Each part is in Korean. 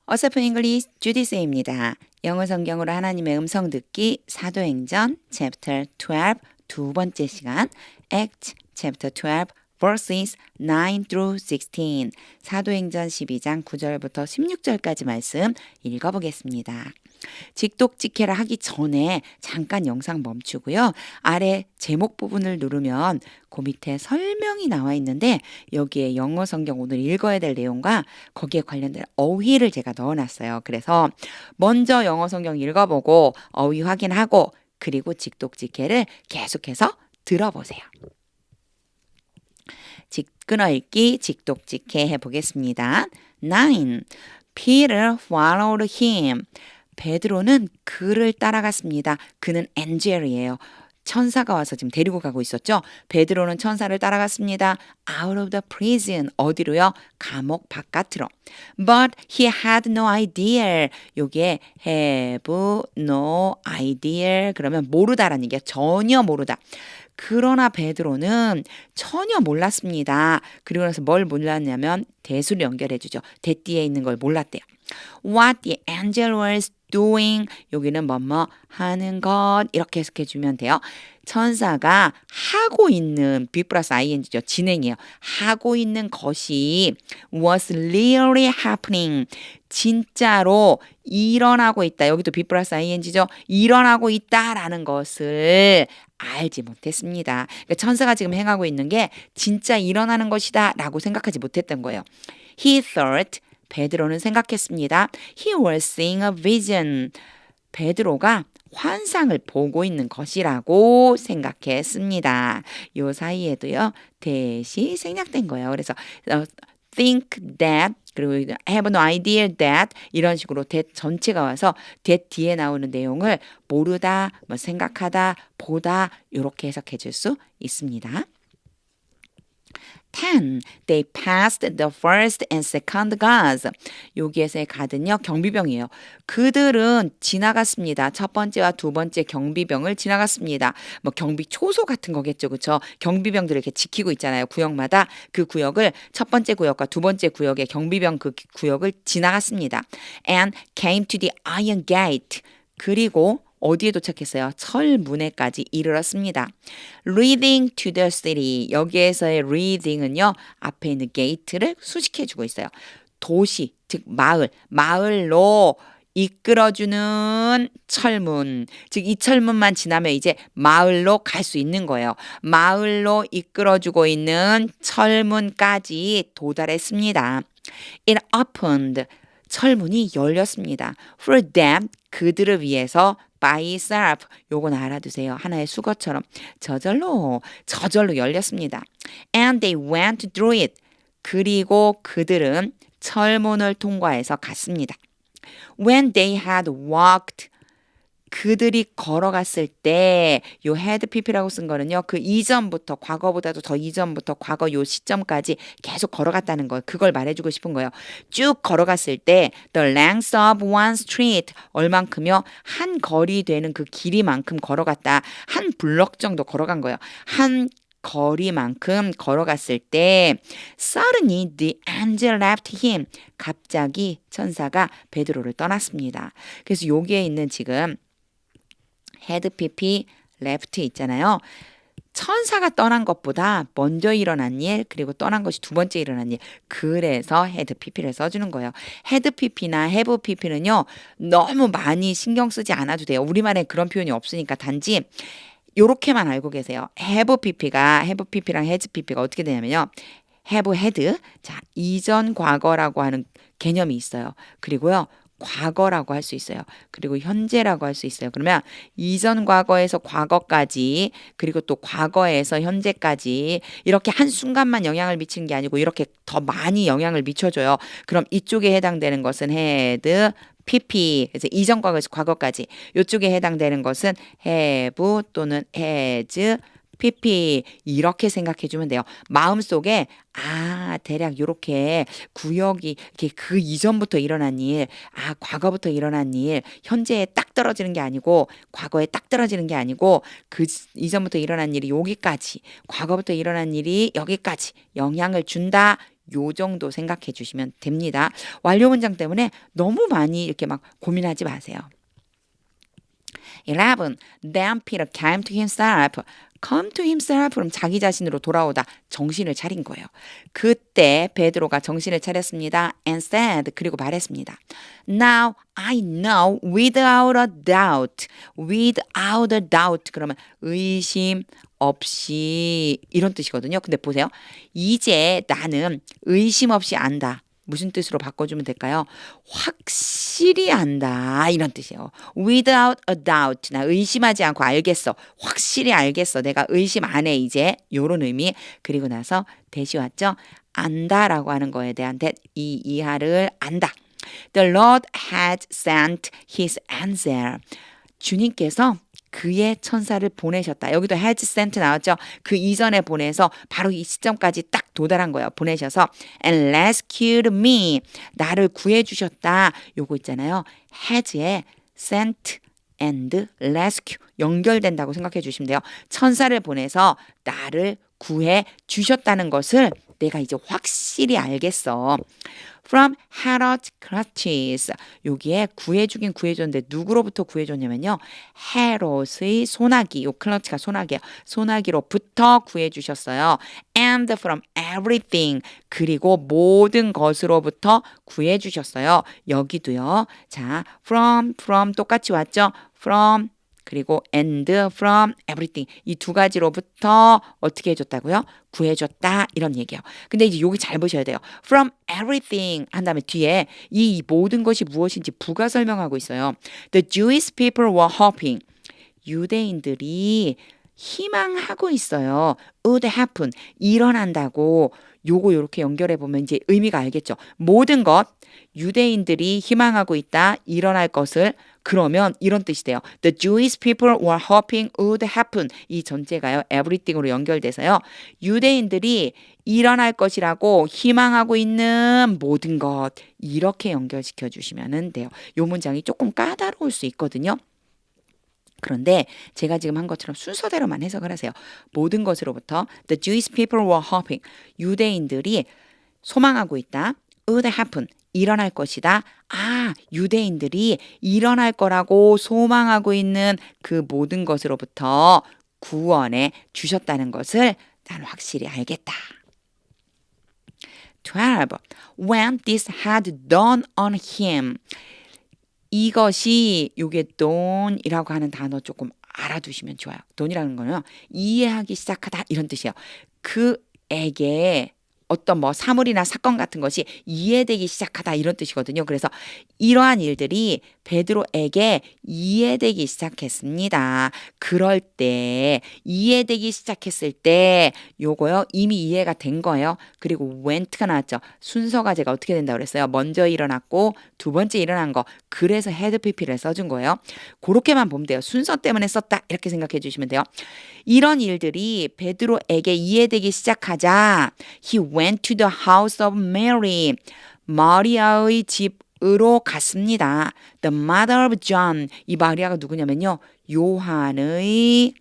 어서픈 잉글리시 주디스입니다. 영어 성경으로 하나님의 음성 듣기 사도행전 chapter 12 두 번째 시간 Acts chapter 12 verses 9 through 16 사도행전 12장 9절부터 16절까지 말씀 읽어보겠습니다. 직독직해라 하기 전에 잠깐 영상 멈추고요. 아래 제목 부분을 누르면 그 밑에 설명이 나와 있는데 여기에 영어 성경 오늘 읽어야 될 내용과 거기에 관련된 어휘를 제가 넣어놨어요. 그래서 먼저 영어 성경 읽어보고 어휘 확인하고 그리고 직독직해를 계속해서 들어보세요. 끊어읽기 직독직해 해보겠습니다. 9. Peter followed him. 베드로는 그를 따라갔습니다. 그는 엔젤이에요. 천사가 와서 지금 데리고 가고 있었죠. 베드로는 천사를 따라갔습니다. Out of the prison. 어디로요? 감옥 바깥으로. But he had no idea. 여기에 have no idea. 그러면 모르다라는 얘기야. 전혀 모르다. 그러나 베드로는 전혀 몰랐습니다. 그리고 나서 뭘 몰랐냐면 대수를 연결해 주죠. 대 뒤에 있는 걸 몰랐대요. What the angel was doing. 여기는 뭐뭐 하는 것 이렇게 해석해 주면 돼요. 천사가 하고 있는 be 플러스 ing죠. 진행이에요. 하고 있는 것이 was really happening. 진짜로 일어나고 있다. 여기도 be 플러스 ing죠. 일어나고 있다라는 것을 알지 못했습니다. 그러니까 천사가 지금 행하고 있는 게 진짜 일어나는 것이다 라고 생각하지 못했던 거예요. He thought, 베드로는 생각했습니다. He was seeing a vision. 베드로가 환상을 보고 있는 것이라고 생각했습니다. 요 사이에도요, 대시 생략된 거예요. 그래서 think that 그리고 have no idea that 이런 식으로 that 전체가 와서 that 뒤에 나오는 내용을 모르다, 뭐 생각하다, 보다 이렇게 해석해 줄 수 있습니다. 10. They passed the first and second guards. 여기에서의 guard는요, 경비병이에요. 그들은 지나갔습니다. 첫 번째와 두 번째 경비병을 지나갔습니다. 뭐 경비 초소 같은 거겠죠. 그렇죠? 경비병들을 이렇게 지키고 있잖아요. 구역마다 그 구역을 첫 번째 구역과 두 번째 구역의 경비병 그 구역을 지나갔습니다. And came to the iron gate. 그리고 어디에 도착했어요? 철문에까지 이르렀습니다. Leading to the city. 여기에서의 leading은요. 앞에 있는 gate를 수식해주고 있어요. 도시, 즉 마을로 이끌어주는 철문. 즉 이 철문만 지나면 이제 마을로 갈 수 있는 거예요. 마을로 이끌어주고 있는 철문까지 도달했습니다. It opened. 철문이 열렸습니다. For them, 그들을 위해서 by itself. 요건 알아두세요. 하나의 수거처럼 저절로 열렸습니다. And they went through it. 그리고 그들은 철문을 통과해서 갔습니다. When they had walked. 그들이 걸어갔을 때 요 had pp라고 쓴 거는요. 그 이전부터 과거보다도 더 이전부터 과거 요 시점까지 계속 걸어갔다는 거. 그걸 말해주고 싶은 거예요. 쭉 걸어갔을 때 the length of one street 얼만큼요? 한 거리 되는 그 길이만큼 걸어갔다. 한 블럭 정도 걸어간 거예요. 한 거리만큼 걸어갔을 때 suddenly the angel left him. 갑자기 천사가 베드로를 떠났습니다. 그래서 여기에 있는 지금 헤드 pp 레프트 있잖아요. 천사가 떠난 것보다 먼저 일어난 일 그리고 떠난 것이 두 번째 일어난 일. 그래서 헤드 pp를 써주는 거예요. 헤드 pp나 have pp는요. 너무 많이 신경 쓰지 않아도 돼요. 우리말에 그런 표현이 없으니까 단지 요렇게만 알고 계세요. have pp랑 has pp가 어떻게 되냐면요. have had. 자, 이전 과거라고 하는 개념이 있어요. 그리고요. 과거라고 할 수 있어요. 그리고 현재라고 할 수 있어요. 그러면 이전 과거에서 과거까지 그리고 또 과거에서 현재까지 이렇게 한순간만 영향을 미치는 게 아니고 이렇게 더 많이 영향을 미쳐줘요. 그럼 이쪽에 해당되는 것은 had pp 그래서 이전 과거에서 과거까지 이쪽에 해당되는 것은 have 또는 has pp 이렇게 생각해 주면 돼요. 마음속에 대략 이렇게 구역이 이렇게 그 이전부터 일어난 일, 과거부터 일어난 일, 현재에 딱 떨어지는 게 아니고 과거에 딱 떨어지는 게 아니고 그 이전부터 일어난 일이 여기까지, 과거부터 일어난 일이 여기까지 영향을 준다. 요 정도 생각해 주시면 됩니다. 완료 문장 때문에 너무 많이 이렇게 막 고민하지 마세요. 11. Then Peter came to himself. come to himself 그럼 자기 자신으로 돌아오다 정신을 차린 거예요. 그때 베드로가 정신을 차렸습니다. and said 그리고 말했습니다. Now I know without a doubt. without a doubt 그러면 의심 없이 이런 뜻이거든요. 근데 보세요. 이제 나는 의심 없이 안다. 무슨 뜻으로 바꿔주면 될까요? 확실히 안다 이런 뜻이에요. Without a doubt 나 의심하지 않고 알겠어. 확실히 알겠어. 내가 의심 안 해 이제 요런 의미. 그리고 나서 대시 왔죠. 안다라고 하는 거에 대한 이 이하를 안다. The Lord had sent his angel. 주님께서 그의 천사를 보내셨다. 여기도 had sent 나왔죠. 그 이전에 보내서 바로 이 시점까지 딱 도달한 거예요. 보내셔서 and rescued me. 나를 구해 주셨다. 요거 있잖아요. had에 sent and rescue 연결된다고 생각해 주시면 돼요. 천사를 보내서 나를 구해 주셨다는 것을 내가 이제 확실히 알겠어. From Herod's clutches. 여기에 구해주긴 구해줬는데 누구로부터 구해줬냐면요. 헤롯의 소나기. 요 클러치가 소나기예요. 소나기로부터 구해주셨어요. And from everything. 그리고 모든 것으로부터 구해주셨어요. 여기도요. 자, from 똑같이 왔죠. From 그리고 and from everything 이 두 가지로부터 어떻게 해줬다고요? 구해줬다 이런 얘기예요. 근데 이제 여기 잘 보셔야 돼요. From everything 한 다음에 뒤에 이 모든 것이 무엇인지 부가 설명하고 있어요. The Jewish people were hoping 유대인들이 희망하고 있어요. would happen 일어난다고 요거 요렇게 연결해 보면 이제 의미가 알겠죠. 모든 것 유대인들이 희망하고 있다. 일어날 것을 그러면 이런 뜻이 돼요. The Jewish people were hoping would happen. 이 전체가요. everything으로 연결돼서요. 유대인들이 일어날 것이라고 희망하고 있는 모든 것 이렇게 연결시켜 주시면 돼요. 이 문장이 조금 까다로울 수 있거든요. 그런데 제가 지금 한 것처럼 순서대로만 해석을 하세요. 모든 것으로부터 The Jewish people were hoping. 유대인들이 소망하고 있다. would happen. 일어날 것이다. 아, 유대인들이 일어날 거라고 소망하고 있는 그 모든 것으로부터 구원해 주셨다는 것을 난 확실히 알겠다. 12. When this had dawned on him. 이것이 요게 dawn이라고 하는 단어 조금 알아두시면 좋아요. dawn이라는 거는 이해하기 시작하다 이런 뜻이에요. 그에게 어떤 뭐 사물이나 사건 같은 것이 이해되기 시작하다 이런 뜻이거든요. 그래서 이러한 일들이 베드로에게 이해되기 시작했습니다. 그럴 때 이해되기 시작했을 때 요거요 이미 이해가 된 거예요. 그리고 went가 나왔죠. 순서가 제가 어떻게 된다고 그랬어요. 먼저 일어났고 두 번째 일어난 거. 그래서 had pp를 써준 거예요. 그렇게만 보면 돼요. 순서 때문에 썼다 이렇게 생각해 주시면 돼요. 이런 일들이 베드로에게 이해되기 시작하자 he went to the house of Mary. 마리아의 집으로 갔습니다. The mother of John. 이 마리아가 누구냐면요. 요한의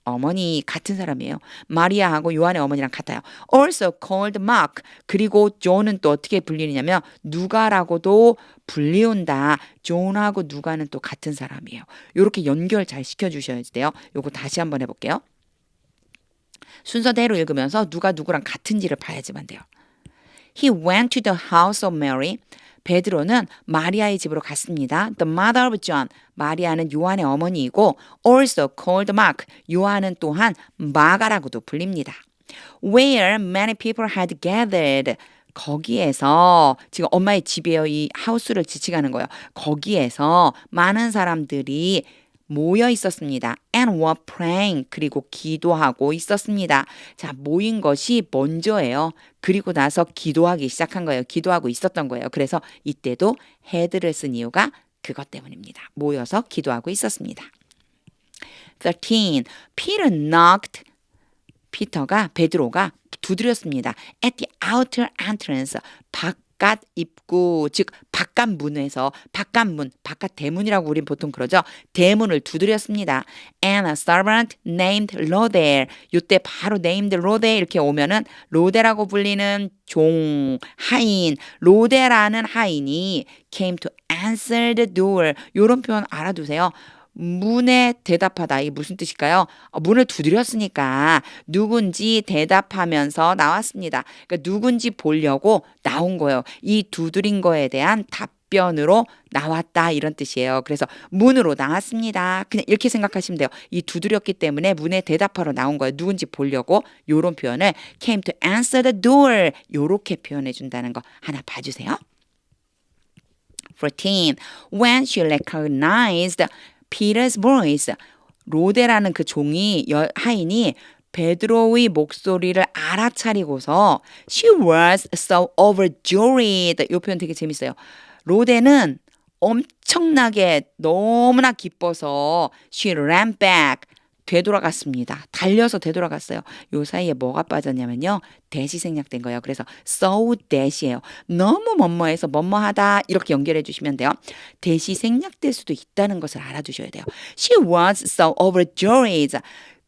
어머니 같은 사람이에요. 마리아하고 요한의 어머니랑 같아요. Also called Mark. 그리고 존은 또 어떻게 불리느냐면 누가라고도 불리운다. 존하고 누가는 또 같은 사람이에요. 이렇게 연결 잘 시켜주셔야 돼요. 요거 다시 한번 해볼게요. 순서대로 읽으면서 누가 누구랑 같은지를 봐야지만 돼요. He went to the house of Mary. 베드로는 마리아의 집으로 갔습니다. The mother of John. 마리아는 요한의 어머니이고 also called Mark. 요한은 또한 마가라고도 불립니다. Where many people had gathered. 거기에서 지금 엄마의 집이에요. 이 하우스를 지칭하는 거예요. 거기에서 많은 사람들이 모여 있었습니다. And were praying. 그리고 기도하고 있었습니다. 자, 모인 것이 먼저예요. 그리고 나서 기도하기 시작한 거예요. 기도하고 있었던 거예요. 그래서 이때도 had를 쓴 이유가 그것 때문입니다. 모여서 기도하고 있었습니다. 13. Peter knocked. 베드로가 두드렸습니다. At the outer entrance. 밖 바깥 입구, 즉 바깥 문에서 바깥 문, 바깥 대문이라고 우린 보통 그러죠. 대문을 두드렸습니다. And a servant named Rodel. 요때 바로 named Rodel 이렇게 오면은 로데라고 불리는 종, 하인, 로데라는 하인이 came to answer the door. 요런 표현 알아두세요. 문에 대답하다. 이게 무슨 뜻일까요? 문을 두드렸으니까 누군지 대답하면서 나왔습니다. 그러니까 누군지 보려고 나온 거예요. 이 두드린 거에 대한 답변으로 나왔다 이런 뜻이에요. 그래서 문으로 나왔습니다. 그냥 이렇게 생각하시면 돼요. 이 두드렸기 때문에 문에 대답하러 나온 거예요. 누군지 보려고 요런 표현을 came to answer the door 요렇게 표현해 준다는 거 하나 봐주세요. 14. When she recognized Peter's voice. 로데라는 그 종이 하인이 베드로의 목소리를 알아차리고서 she was so overjoyed. 이 표현 되게 재밌어요. 로데는 엄청나게 너무나 기뻐서 she ran back. 되돌아갔습니다. 달려서 되돌아갔어요. 요 사이에 뭐가 빠졌냐면요. 대시 생략된 거예요. 그래서 so that이에요. 너무 뭐뭐해서 뭐뭐하다 이렇게 연결해 주시면 돼요. 대시 생략될 수도 있다는 것을 알아두셔야 돼요. She was so overjoyed.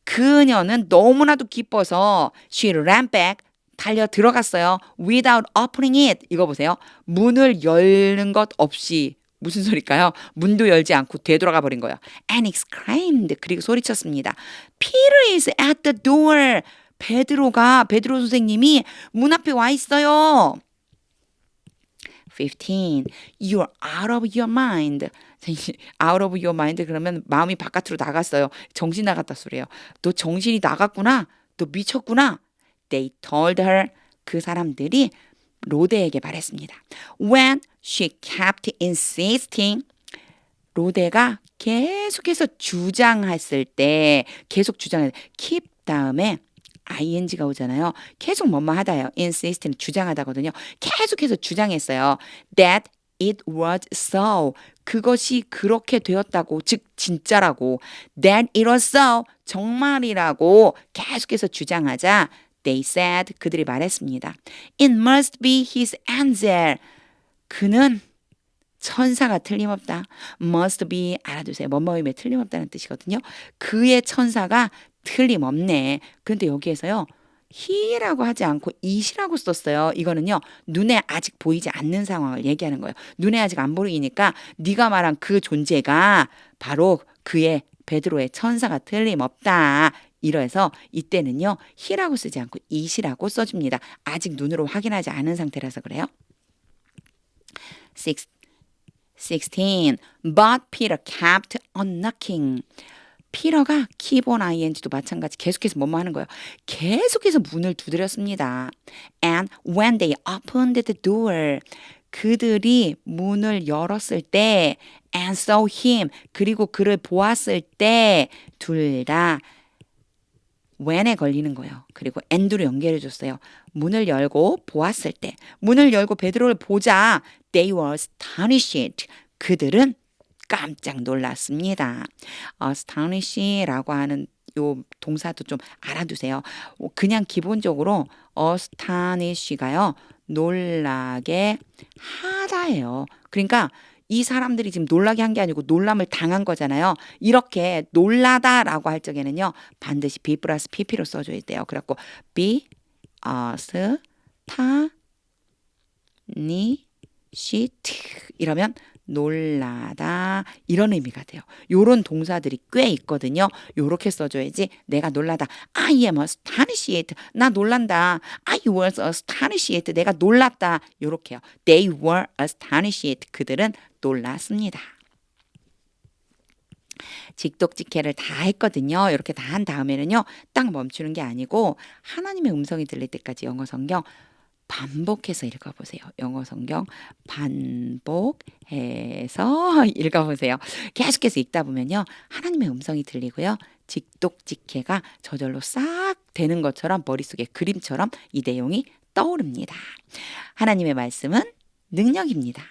그녀는 너무나도 기뻐서 she ran back. 달려 들어갔어요. without opening it. 이거 보세요. 문을 열는 것 없이 무슨 소리일까요? 문도 열지 않고 되돌아가 버린 거예요. And exclaimed. 그리고 소리쳤습니다. Peter is at the door. 베드로 선생님이 문 앞에 와 있어요. 15. You're out of your mind. out of your mind 그러면 마음이 바깥으로 나갔어요. 정신 나갔다 소리예요. 너 정신이 나갔구나. 너 미쳤구나. They told her. 그 사람들이 로데에게 말했습니다. When she kept insisting. 로데가 계속해서 주장했을 때 계속 주장해 keep 다음에 ing가 오잖아요. 계속 뭐뭐 하다요. insist는 주장하다거든요. 계속해서 주장했어요. That it was so. 그것이 그렇게 되었다고. 즉 진짜라고. That it was so. 정말이라고 계속해서 주장하자 They said. 그들이 말했습니다. It must be his angel. 그는 천사가 틀림없다. must be 알아두세요. 뭐뭐임에 틀림없다는 뜻이거든요. 그의 천사가 틀림없네. 그런데 여기에서요. he라고 하지 않고 it이라고 썼어요. 이거는요. 눈에 아직 보이지 않는 상황을 얘기하는 거예요. 눈에 아직 안 보이니까 네가 말한 그 존재가 바로 그의 베드로의 천사가 틀림없다. 이래서 이때는요. he라고 쓰지 않고 it이라고 써줍니다. 아직 눈으로 확인하지 않은 상태라서 그래요. 16. But Peter kept on knocking. 피터가 keep on ing도 마찬가지 계속해서 뭐뭐 하는 거예요. 계속해서 문을 두드렸습니다. And when they opened the door. 그들이 문을 열었을 때 and saw him. 그리고 그를 보았을 때 둘 다 when에 걸리는 거예요. 그리고 and로 연결해 줬어요. 문을 열고 보았을 때. 문을 열고 베드로를 보자. They were astonished. 그들은 깜짝 놀랐습니다. astonish라고 하는 요 동사도 좀 알아두세요. 그냥 기본적으로 astonish가요. 놀라게 하다예요. 그러니까 이 사람들이 지금 놀라게 한 게 아니고 놀람을 당한 거잖아요. 이렇게 놀라다라고 할 적에는요. 반드시 be 플러스 pp로 써줘야 돼요. 그래갖고 be astonished 이러면 놀라다 이런 의미가 돼요. 요런 동사들이 꽤 있거든요. 요렇게 써줘야지 내가 놀라다. I am astonished. 나 놀란다. I was astonished. 내가 놀랐다. 요렇게요. They were astonished. 그들은 놀랐습니다. 직독직해를 다 했거든요. 이렇게 다 한 다음에는요. 딱 멈추는 게 아니고 하나님의 음성이 들릴 때까지 영어 성경 반복해서 읽어보세요. 영어 성경 반복해서 읽어보세요. 계속해서 읽다 보면요. 하나님의 음성이 들리고요. 직독직해가 저절로 싹 되는 것처럼 머릿속에 그림처럼 이 내용이 떠오릅니다. 하나님의 말씀은 능력입니다.